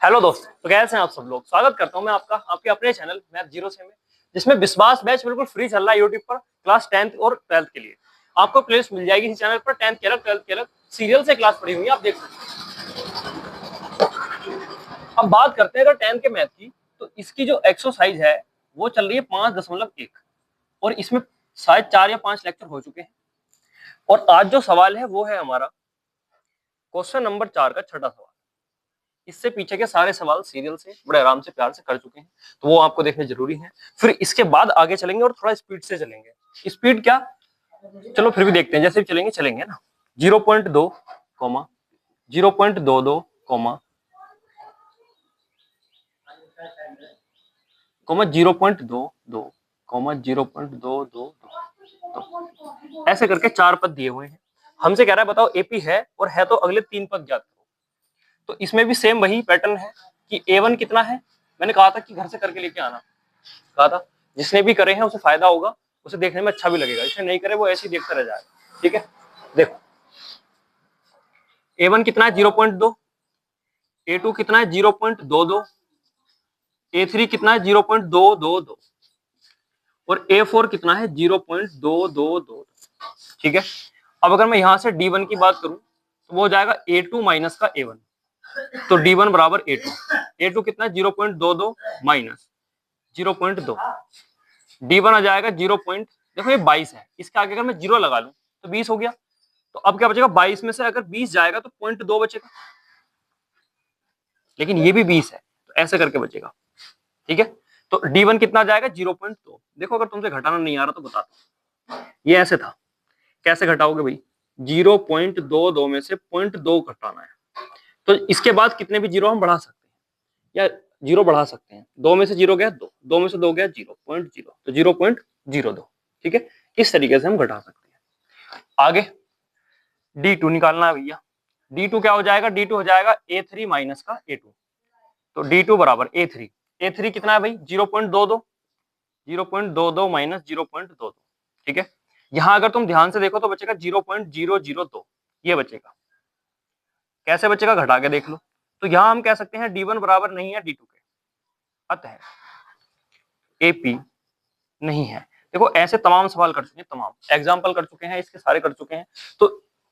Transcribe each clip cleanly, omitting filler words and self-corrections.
Hello दोस्तों, तो कैसे हैं आप सब लोग। स्वागत करता हूं मैं आपका आपके अपने चैनल मैथ जीरो से में, जिसमें विश्वास बैच बिल्कुल फ्री चल रहा है यूट्यूब पर क्लास 10th और 12th के लिए। आपको प्लेलिस्ट मिल जाएगी इस चैनल पर 10th के अलग 12th के अलग सीरियल से क्लास पढ़ी हुई है, आप देख सकते हैं। अब बात करते हैं अगर 10th के मैथ की, तो इसकी जो एक्सरसाइज है वो चल रही है 5.1 और इसमें शायद 4 या 5 लेक्चर हो चुके हैं। और आज जो सवाल है वो है हमारा क्वेश्चन नंबर 4 का छठा सवाल। इससे पीछे के सारे सवाल सीरियल से बड़े आराम से प्यार से कर चुके हैं, तो वो आपको देखने जरूरी है। फिर इसके बाद आगे चलेंगे और थोड़ा स्पीड से चलेंगे। स्पीड क्या, चलो फिर भी देखते हैं, जैसे भी चलेंगे चलेंगे ना। 0.2 कोमा 0.22 कोमा 0.22 कोमा 0.222 ऐसे करके 4 पद दिए हुए हैं। हमसे कह रहा है बताओ एपी है और है तो अगले 3 पद ज्ञात करो। तो इसमें भी सेम वही पैटर्न है कि A1 कितना है। मैंने कहा था कि घर से करके लेके आना, कहा था जिसने भी करे हैं उसे फायदा होगा, उसे देखने में अच्छा भी लगेगा। जिसने नहीं करे वो ऐसे ही देखता रह जाएगा। ठीक है, देखो A1 कितना है 0.2, A2 कितना है 0.22, A3 कितना है 0.222 और A4 कितना है 0.222। ठीक है, अब अगर मैं यहां से D1 की बात करूं तो वो हो जाएगा A2 माइनस का A1, तो D1 बराबर A2। A2 कितना है 0.22 माइनस 0.2, D1 आ जाएगा 0. देखो ये 22 है, इसके आगे अगर मैं 0 लगा लूं तो 20 हो गया। तो अब क्या बचेगा, 22 में से अगर 20 जाएगा तो 0.2 बचेगा, लेकिन ये भी 20 है तो ऐसे करके बचेगा। ठीक है, तो D1 कितना जाएगा 0.2। देखो अगर तुमसे घटाना नहीं आ रहा तो बता दो, ये ऐसे था, कैसे घटाओगे भाई। 0.22 में से 0.2 घटाना है, तो इसके बाद कितने भी जीरो हम बढ़ा सकते हैं या जीरो बढ़ा सकते हैं। 2 में से 0 गया 2, 2 में से 2 गया 0.0, तो 0.02। ठीक है, इस तरीके से हम घटा सकते हैं। आगे D2 निकालना है भैया। D2 क्या हो जाएगा, D2 हो जाएगा A3 माइनस का A2, तो D2 बराबर A3। A3 कितना है भाई 0.22, 0.22 माइनस 0.22। ठीक है, यहां अगर तुम ध्यान से देखो तो बचेगा 0.002, ये बचेगा। कैसे बचेगा, घटा के देख लो। तो यहां हम कह सकते हैं D1 बराबर नहीं है D2 के, अतः AP नहीं है। देखो ऐसे तमाम सवाल कर चुके हैं, तमाम एग्जाम्पल कर चुके हैं, इसके सारे कर चुके हैं। तो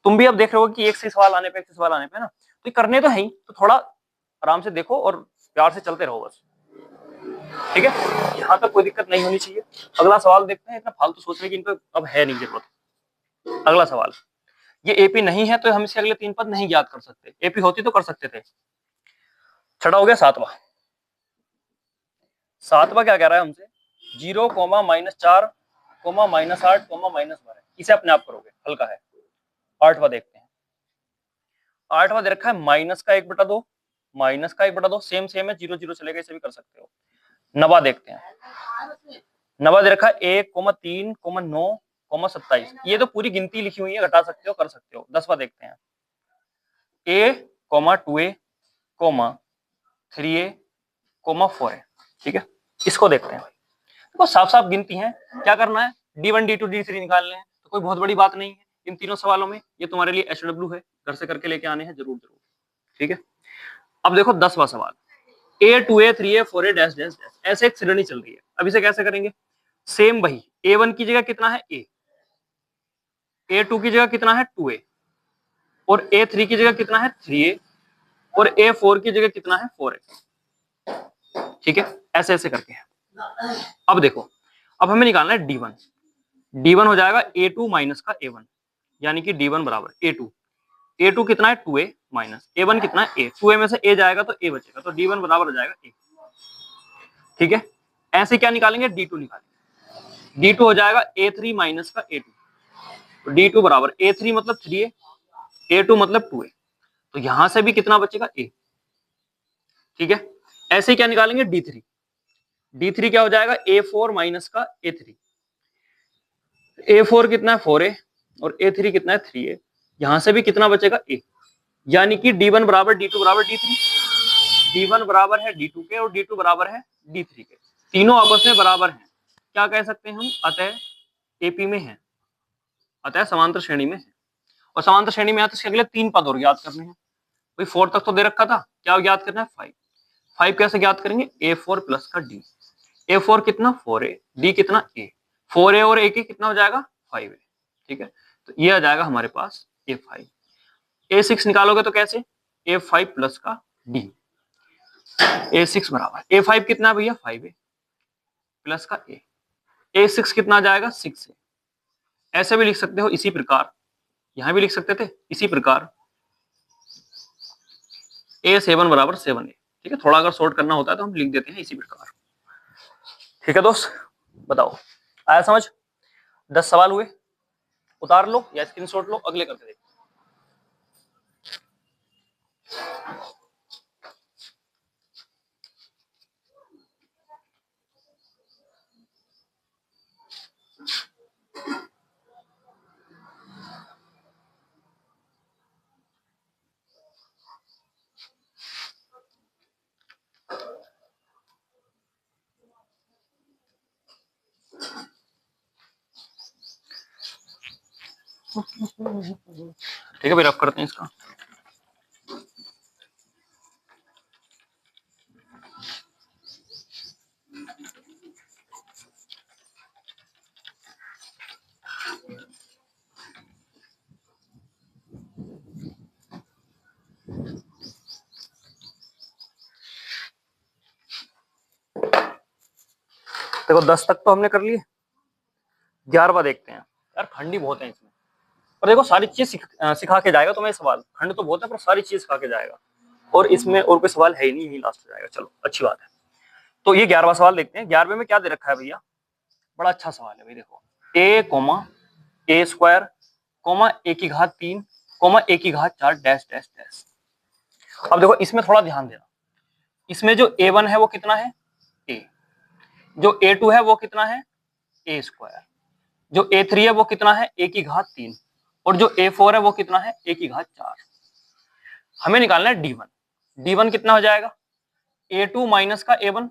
तुम भी अब देख रहे हो कि एक से सवाल आने पे एक से सवाल आने पे ना, तो करने तो है ही, तो थोड़ा आराम से देखो और प्यार से चलते रहो बस। ठीक है, यहाँ तक कोई दिक्कत नहीं होनी चाहिए। अगला सवाल देखते हैं, इतना फालतू सोचने की इन पे अब है नहीं जरूरत। अगला सवाल, ये एपी नहीं है तो हम इसे अगले 3 पद नहीं ज्ञात कर सकते। एपी होती तो कर सकते थे। छठा हो गया सातवां। सातवां क्या कह रहा है हमसे, 0 -4 -8 -12। इसे अपने आप करोगे, हल्का है। आठवां देखते हैं। आठवां दे रखा है माइनस का 1/2, माइनस का 1/2 सेम सेम है, 0 0 चलेगा, इसे भी कर सकते हो। नवा देखते हैं। नवा दे रखा है 1, 3, 9, 27। ये तो पूरी गिनती लिखी हुई है, घटा सकते हो कर सकते हो। 10वां देखते हैं, A, 2A, 3A, 4A। ठीक है, इसको देखते हैं। देखो साफ साफ गिनती है, क्या करना है, D1 D2 D3 निकालने हैं, तो कोई बहुत बड़ी बात नहीं है इन तीनों सवालों में। ये तुम्हारे लिए HW है, घर से करके लेके आने हैं जरूर जरूर। ठीक है, अब देखो 10वां सवाल, A 2A 3A 4A dash dash dash, ऐसे एक श्रेणी चल रही है। अब इसे कैसे करेंगे, सेम वही, A1 की जगह कितना है A, A2 की जगह कितना है 2A और A3 की जगह कितना है 3A और A4 की जगह कितना है 4A। ठीक है, ऐसे ऐसे करके है। अब देखो, अब हमें निकालना है D1। D1 हो जाएगा A2 माइनस का A1, यानी कि D1 बराबर A2। A2 कितना है 2A माइनस A1 कितना है A, 2A में से A जाएगा तो A बचेगा, तो D1 बराबर हो जाएगा A। ठीक है, ऐसे क्या निकालेंगे, D2 निकालेंगे। D2 हो जाएगा A3 माइनस का A2, तो D2 बराबर A3 मतलब 3A, A2 मतलब 2A, तो यहां से भी कितना बचेगा A। ठीक है, ऐसे क्या निकालेंगे D3। D3 क्या हो जाएगा A4 माइनस का A3, A4 कितना है 4A और A3 कितना है 3A, यहां से भी कितना बचेगा A, यानी कि D1 बराबर D2 बराबर D3। D1 बराबर है D2 के और D2 बराबर है D3 के, तीनों आपस में बराबर हैं। क्या कह सकते हैं हम, अतः AP में है, अतः समांतर श्रेणी में है। और समांतर श्रेणी में है तो इसके अगले 3 पद और ज्ञात करने हैं। भाई 4 तक तो दे रखा था, क्या ज्ञात करना है 5। 5 कैसे ज्ञात करेंगे, A4 प्लस का D। A4 कितना 4A, D कितना A, 4A और A की कितना हो जाएगा 5A। ठीक है, तो ये आ जाएगा हमारे पास A5। A6 निकालोगे तो कैसे, A5 प्लस का D, A6 बराबर A5 कितना है भैया 5A प्लस का A, A6 कितना आ जाएगा 6A। ऐसे भी लिख सकते हो इसी प्रकार, यहां भी लिख सकते थे इसी प्रकार, A7 बराबर 7A। ठीक है, थोड़ा अगर शॉर्ट करना होता है तो हम लिख देते हैं इसी प्रकार। ठीक है दोस्त, बताओ आया समझ? 10 सवाल हुए, उतार लो या स्क्रीनशॉट लो, अगले करके देखो। ठीक है, फिर अब करते हैं इसका। देखो 10 तक तो हमने कर लिए, 11वां देखते हैं। यार खंड ही बहुत है इसमें, और देखो सारी चीज सिखा के जाएगा तुम्हें सवाल, खंड तो बहुत है पर सारी चीज सिखा के जाएगा, और इसमें और कोई सवाल है ही नहीं, यही लास्ट हो जाएगा। चलो अच्छी बात है। तो ये 11वां सवाल देखते हैं। 11वें में क्या दे रखा है भैया, बड़ा अच्छा सवाल है भाई। देखो a comma A square comma A की घात 3 कोमा ए की घात 4 डैश डैश डैश। अब देखो इसमें थोड़ा ध्यान देना, इसमें जो a1 है वो कितना है a, जो a2 है वो कितना है ए स्क्वायर, जो a3 है वो कितना है ए की घात 3, और जो a4 है वो कितना है ए की घात 4। हमें निकालना है d1। d1 कितना हो जाएगा a2 माइनस का a1।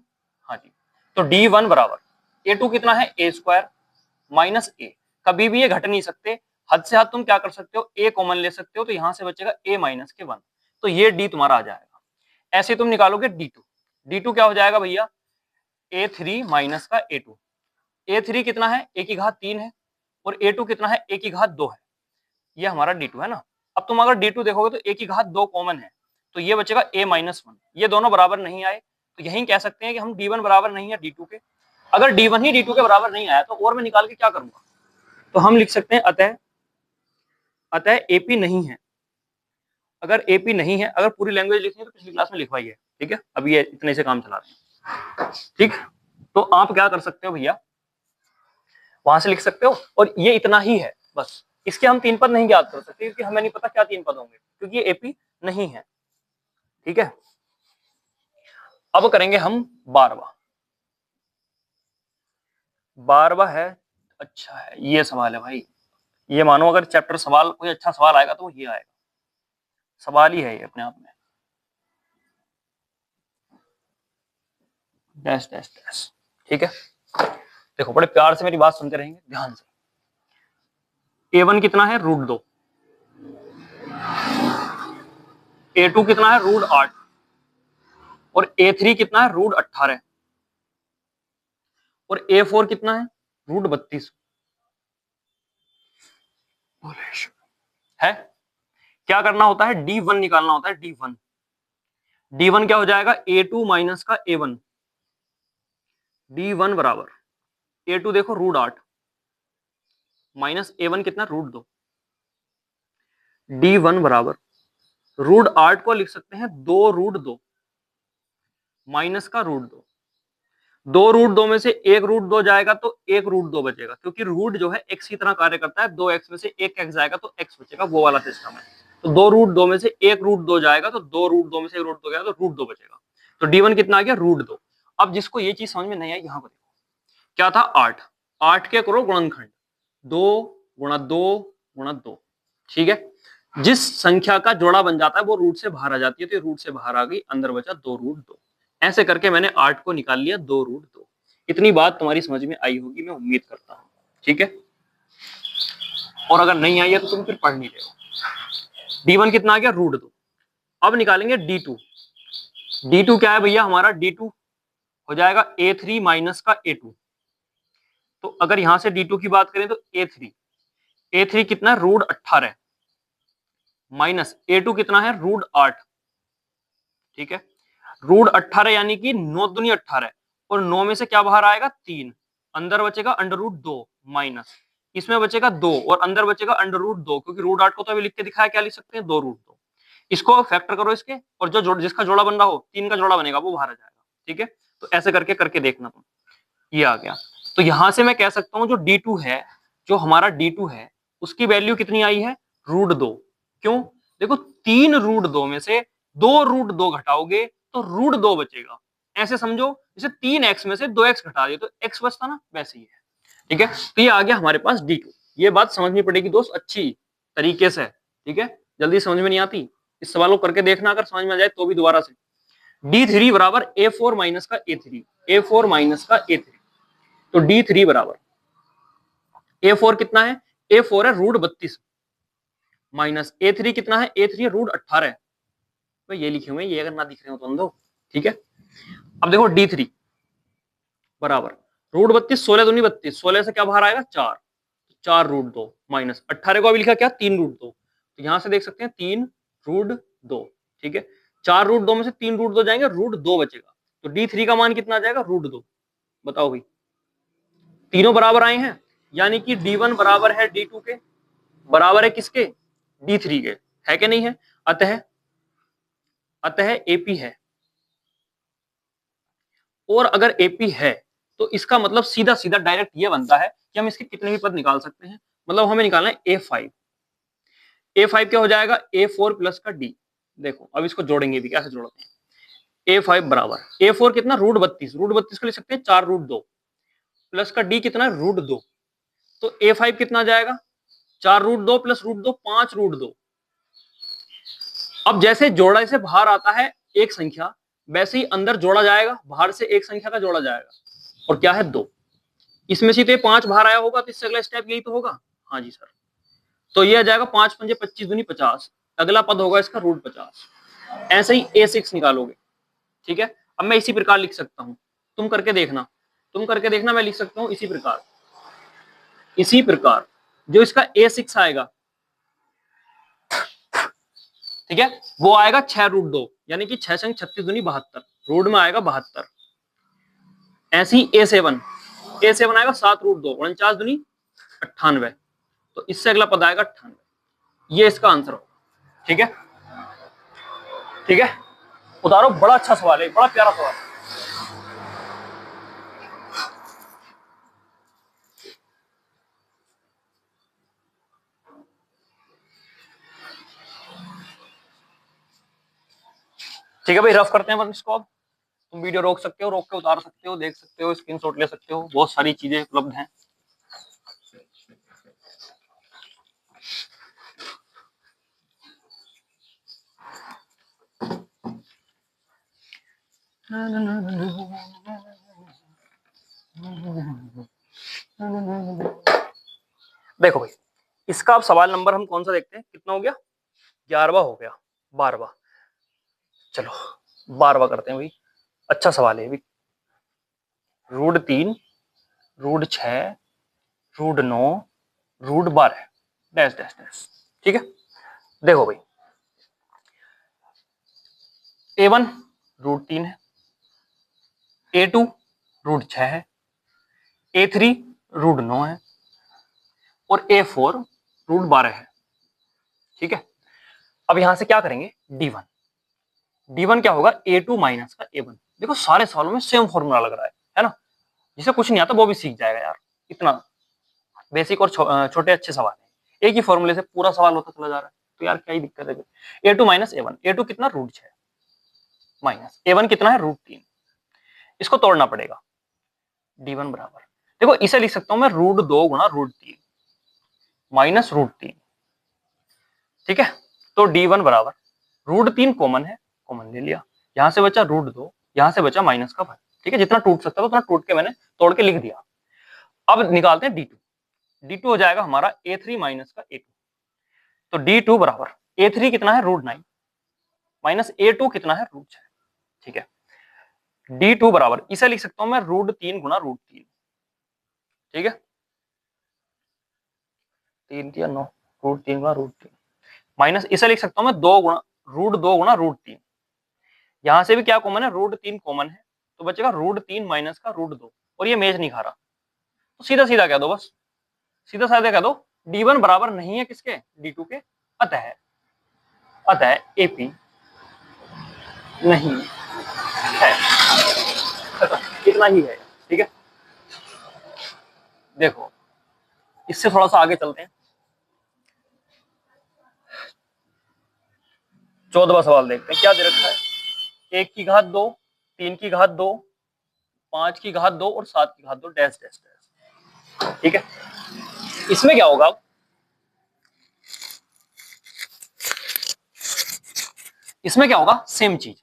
हाँ जी, तो d1 बराबर a2 कितना है ए स्क्वायर माइनस ए। कभी भी ये घट नहीं सकते, हद से हद तुम क्या कर सकते हो, a कॉमन ले सकते हो, तो यहां से बचेगा a माइनस के 1, तो ये d तुम्हारा आ जाएगा। ऐसे तुम निकालोगे d2। d2 क्या हो जाएगा भैया a3 माइनस का a2। a3 कितना है a की घात 3 है, और a2 कितना है a की घात 2 है, ये हमारा d2 है ना। अब तुम अगर d2 देखोगे तो a की घात 2 कॉमन है, तो ये बचेगा a माइनस 1। ये दोनों बराबर नहीं आए, तो यही कह सकते हैं कि हम d1 बराबर नहीं है d2 के। अगर d1 ही d2 के बराबर नहीं आया तो और मैं निकाल के क्या करूंगा, तो हम लिख सकते हैं अतः AP नहीं है। अगर AP नहीं है, अगर पूरी लैंग्वेज लिखनी है तो पिछली क्लास में लिखवाई है। ठीक है, अभी ये इतने से काम चला रहे हैं। ठीक, तो आप क्या कर सकते हो भैया, वहां से लिख सकते हो, और ये इतना ही है बस। इसके हम 3 पद नहीं ज्ञात कर सकते क्योंकि हमें नहीं पता क्या 3 पद होंगे, क्योंकि ये AP नहीं है। ठीक है, अब करेंगे हम 12वां है। अच्छा है, ये सवाल है भाई, ये मानो अगर चैप्टर सवाल कोई अच्छा सवाल आएगा तो वो ये आएगा, सवाल ही है ये अपने आप में। Dash dash dash. ठीक है, देखो बड़े प्यार से मेरी बात सुनते रहेंगे ध्यान से। a1 कितना है √2, a2 कितना है √8, और a3 कितना है √18, और a4 कितना है √32 है। क्या करना होता है, d1 निकालना होता है, d1। d1 क्या हो जाएगा a2 माइनस का a1, d1 बराबर a2 देखो √8 माइनस a1 कितना √2, d1 बराबर √8 को लिख सकते हैं 2√2 माइनस का √2। 2√2 में से एक √2 जाएगा तो एक √2 बचेगा, क्योंकि रूट जो है x की तरह कार्य करता है। 2x में से एक x जाएगा तो x बचेगा, वो वाला सिस्टम है। तो 2√2 में से एक √2 जाएगा तो 2√2 में से एक √2 गया तो √2 बचेगा। तो d1 कितना आ गया √2। अब जिसको ये चीज समझ में नहीं आई, यहाँ पर देखो क्या था 8, 8 के करो गुणनखंड 2 गुणा 2 गुणा 2। ठीक है, जिस संख्या का जोड़ा बन जाता है वो रूट से बाहर आ जाती है, तो रूट से बाहर आ गई, अंदर बचा 2√2। ऐसे करके मैंने 8 को निकाल लिया 2√2। इतनी बात तुम्हारी समझ में आई होगी मैं उम्मीद करता हूं। ठीक है, और अगर नहीं आई है तो तुम फिर पढ़ नहीं रहे हो। d1 कितना आ गया √2। अब निकालेंगे d2। D2 क्या है भैया हमारा, D2 हो जाएगा A3 माइनस का A2। तो अगर यहां से D2 की बात करें तो A3 कितना है, √18 माइनस A2 कितना है, √8। ठीक है, √18 यानी कि 9 दूनी 18, और 9 में से क्या बाहर आएगा, 3, अंदर बचेगा √2 माइनस, इसमें बचेगा 2 और अंदर बचेगा √2, क्योंकि √8 को तो अभी लिख के दिखाया, क्या लिख सकते हैं, 2√2। इसको फैक्टर करो इसके, और जो जिसका जोड़ा बन रहा हो, 3 का जोड़ा बनेगा, वो बाहर आ जाएगा। ठीक है, तो ऐसे करके देखना तुम, ये आ गया। तो यहां से मैं कह सकता हूं जो D2 है, जो हमारा D2 है, उसकी वैल्यू कितनी आई है, √2। क्यों, देखो 3√2 में से 2√2 घटाओगे तो √2 बचेगा। ऐसे समझो जैसे 3x में से 2x घटा दिए तो x बचता ना, वैसे ही है। ठीक है, तो ये आ गया हमारे पास D2। ये बात समझनी पड़ेगी दोस्त अच्छी तरीके से। ठीक है, जल्दी समझ में नहीं आती, इस सवाल को करके देखना, अगर समझ में आ जाए तो भी दोबारा से। D3 बराबर A4 माइनस का A3, A4 माइनस का A3। तो D3 बराबर A4 कितना है, A4 है √32 माइनस A3 कितना है, A3 है √18। तो ये लिखे हुए, ये अगर ना दिख रहे हो तो अंदो। ठीक है, अब देखो D3 बराबर √32, 16 दूनी 32, 16 से क्या बाहर आएगा, 4, 4√2 माइनस 18 को अभी लिखा क्या, 3√2। तो यहां से देख सकते हैं 3√2। ठीक है, 4√2 में से 3√2 जाएंगे, √2 बचेगा। तो D3 का मान कितना आ जाएगा, √2। बताओ भाई, तीनों बराबर आए हैं, यानी कि D1 बराबर है D2 के, बराबर है किसके, D3 के, है कि नहीं है। अतः AP है, और अगर AP है तो इसका मतलब सीधा सीधा डायरेक्ट ये बनता है कि हम इसके कितने भी पद निकाल सकते हैं। मतलब हमें निकालना है A5। A5 क्या हो जाएगा, A4 प्लस का D। देखो अब इसको जोड़ेंगे भी, कैसे जोड़ते हैं। A5 बराबर A4 कितना, √32, √32 को लिख सकते हैं 4√2 प्लस का D कितना है, √2। तो A5 कितना आ जाएगा, 4√2 प्लस √2, 5√2। अब जैसे जोड़ा से बाहर आता है एक संख्या, वैसे ही अंदर जोड़ा जाएगा, बाहर से एक संख्या का जोड़ा जाएगा, और क्या है, 2। इसमें से तो 5 बाहर आया होगा, तो इससे अगला स्टेप यही तो होगा। हाँ जी सर, तो ये आ जाएगा 5 पंजे 25 दूनी 50, अगला पद होगा इसका √50। ऐसे ही A6 निकालोगे। ठीक है, अब मैं इसी प्रकार लिख सकता हूं, तुम करके देखना, मैं लिख सकता हूं इसी प्रकार जो इसका A6 आएगा, ठीक है, वो आएगा 6√2, यानी कि 6 संग 36 दूनी 72, रूट में आएगा 72। ऐसे ही A7 आएगा 7√2, 49 दूनी 98, तो इससे अगला पद आएगा 98। ये इसका आंसर होगा। ठीक है, ठीक है, उतारो, बड़ा अच्छा सवाल है, बड़ा प्यारा सवाल है। ठीक है भाई, रफ करते हैं बस इसको। अब तुम वीडियो रोक सकते हो, रोक के उतार सकते हो, देख सकते हो, स्क्रीनशॉट ले सकते हो, बहुत सारी चीजें उपलब्ध हैं। देखो भाई, इसका अब सवाल नंबर हम कौन सा देखते हैं, कितना हो गया, 11वां हो गया, 12वां। चलो 12वां करते हैं भाई, अच्छा सवाल है भी। √3, √6, √9, √12 डैश डैश डैश। ठीक है, देखो भाई, A1 √3 है, A2 √6 है, A3 √9 है, और A4 √12 है। ठीक है, अब यहां से क्या करेंगे, D1 क्या होगा, A2 माइनस का A1। देखो सारे सवालों में सेम फॉर्मूला लग रहा है ना। जिसे कुछ नहीं आता वो भी सीख जाएगा यार, इतना बेसिक और छोटे अच्छे सवाल है, एक ही फॉर्मूले से पूरा सवाल होता चला जा रहा है, तो यार क्या ही दिक्कत है। A2 माइनस A1, A2 कितना, √6 माइनस A1 कितना है, √3। इसको तोड़ना पड़ेगा। D1 बराबर, देखो इसे लिख सकता हूं मैं, √2 गुणा √3 माइनस √3। ठीक है, तो D1 बराबर √3 कॉमन है, कॉमन ले लिया, यहां से बचा √2, यहां से बचा माइनस का 1। ठीक है, जितना टूट सकता था उतना टूट के मैंने तोड़ के लिख दिया। अब निकालते हैं D2 हो जाएगा हमारा A3 माइनस का A2। तो D2 बराबर A3 कितना है, √9 माइनस A2 कितना है, √6। ठीक है। D2 बराबर, इसे लिख सकता हूं मैं √3 गुणा √3, ठीक है, 3 या 9, √3 गुणा √3 माइनस, इसे लिख सकता हूं मैं 2 गुणा √2 गुणा √3, यहां से भी क्या कॉमन है, √3 कॉमन है, तो बचेगा √3 माइनस का √2, और ये मेज नहीं खा रहा, तो सीधा सीधा कह दो, बस सीधा साधा कह दो, D1 बराबर नहीं है किसके, D2 के, अतः अतः AP नहीं है, इतना ही है, ठीक है। देखो इससे थोड़ा सा आगे चलते हैं, 14वां सवाल देखते हैं क्या दे रखा है, 1 की घात 2, 3 की घात 2, 5 की घात 2 और 7 की घात 2 डैश डैश डैश, ठीक है। इसमें क्या होगा, इसमें क्या होगा, सेम चीज।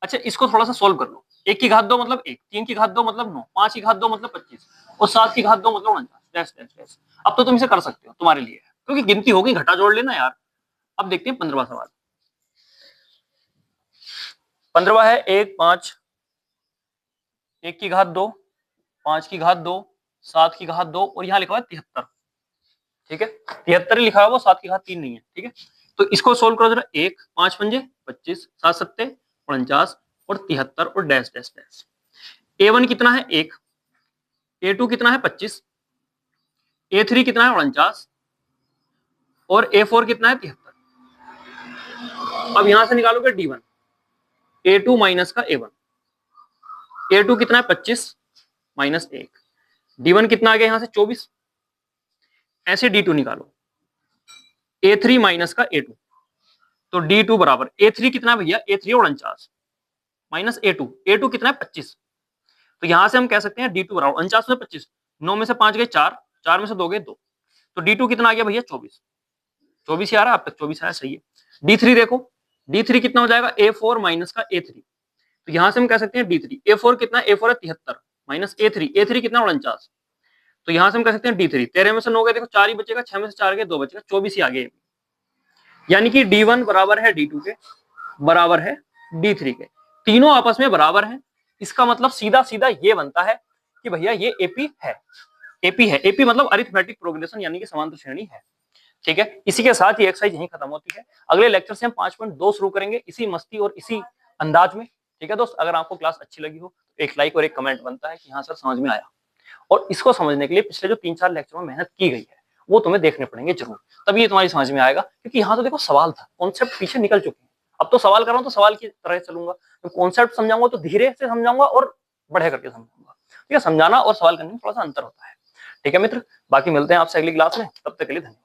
अच्छा इसको थोड़ा सा सोल्व कर लो, 1 की घात 2 मतलब 1, 3 की घात 2 मतलब 9, 5 की घात 2 मतलब 25 और 7 की घात 2 मतलब 49, डैश डैश डैश। अब तो तुम इसे कर सकते हो, तुम्हारे लिए है, क्योंकि गिनती होगी, घटा जोड़ लेना यार। अब देखते हैं 15वां सवाल। 15वां है 1 5, 1 की घात 2, 5 की घात 2, 7 की घात 2 और यहाँ लिखा हुआ है 73, ठीक है, 73 लिखा हुआ, वो 7 की घात 3 नहीं है, ठीक है। तो इसको सोल्व करो जरा, 1 5 पंजे 25, 7 सत्ते 49 और 73 और डैश डैश डैश। A1 कितना है 1, A2 कितना है 25, A3 कितना है 49 और A4 कितना है 73। अब यहां से निकालोगे D1, A2 माइनस का A1, A2 कितना है 25 माइनस 1, D1 कितना आ गया यहां से 24, ऐसे D2 निकालो, A3 माइनस का A2, तो D2 बराबर, A3 कितना है भैया, A3 49 माइनस A2, A2 कितना है 25, तो यहां से हम कह सकते हैं D2 बराबर 49 में 25, 9 में से 5 गए 4, 4 में से 2 गए 2, तो D2 कितना आ गया भैया 24, 24 ही आ रहा है, अब तक 24 आया, सही है। D3 देखो, D3 कितना हो जाएगा, A4 माइनस का A3, तो यहां से हम कह सकते हैं D3, A4 कितना, A4 है 73 माइनस A3, A3 कितना 49, तो यहां से हम कह सकते हैं D3, 13 में से 9 गए, देखो 4 ही बचेगा, 6 में से 4 गए 2 बचेगा, 24 ही आ गए, यानी कि D1 बराबर है D2 के, बराबर है D3 के, तीनों आपस में बराबर हैं। इसका मतलब सीधा सीधा ये बनता है कि भैया ये एपी है, एपी है, एपी मतलब अरिथमेटिक प्रोग्रेशन यानी कि समांतर श्रेणी है, ठीक है। इसी के साथ ये एक्सरसाइज यहीं खत्म होती है। अगले लेक्चर से हम 5.2 शुरू करेंगे, इसी मस्ती और इसी अंदाज में, ठीक है दोस्त। अगर आपको क्लास अच्छी लगी हो तो एक लाइक और एक कमेंट बनता है कि हाँ सर समझ में आया, और इसको समझने के लिए पिछले जो 3-4 लेक्चर में मेहनत की गई है वो तुम्हें देखने पड़ेंगे जरूर, तभी ये तुम्हारी समझ में आएगा। क्योंकि यहाँ तो देखो सवाल था, कॉन्सेप्ट पीछे निकल चुके हैं, अब तो सवाल कर रहा हूँ तो सवाल की तरह चलूंगा, तो कॉन्सेप्ट समझाऊंगा तो धीरे से समझाऊंगा और बढ़े करके समझाऊंगा, ठीक है। समझाना और सवाल करने में थोड़ा सा अंतर होता है, ठीक है मित्र। बाकी मिलते हैं आपसे अगली क्लास में, तब तक के लिए धन्यवाद।